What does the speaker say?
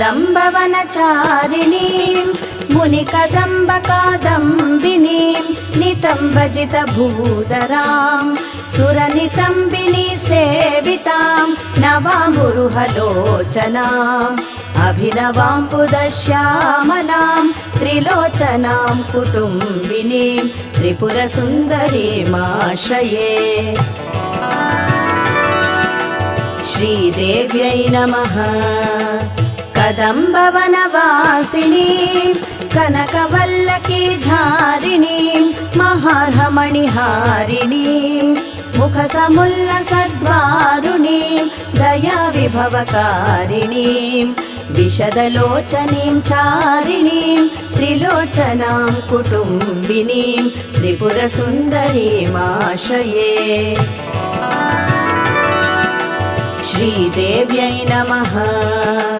कदम्बवनचारिणीं मुनिकदम्बकादम्बिनीं नितम्बजितभूधरां सुरनितम्बिनी सेवितां नवाम्बुरुहलोचनाम् अभिनवाम्बुदश्यामलां त्रिलोचनां कुटुम्बिनीं त्रिपुरसुन्दरीमाश्रये। श्रीदेव्यै नमः। कदम्बवनवासिनीं कनकवल्लकीधारिणीं महार्हमणिहारिणीं मुखसमुल्लसद्वारुणीं दयाविभवकारिणीं विशदलोचनीं चारिणीं त्रिलोचनां कुटुम्बिनीं त्रिपुरसुन्दरीमाश्रये। श्रीदेव्यै नमः।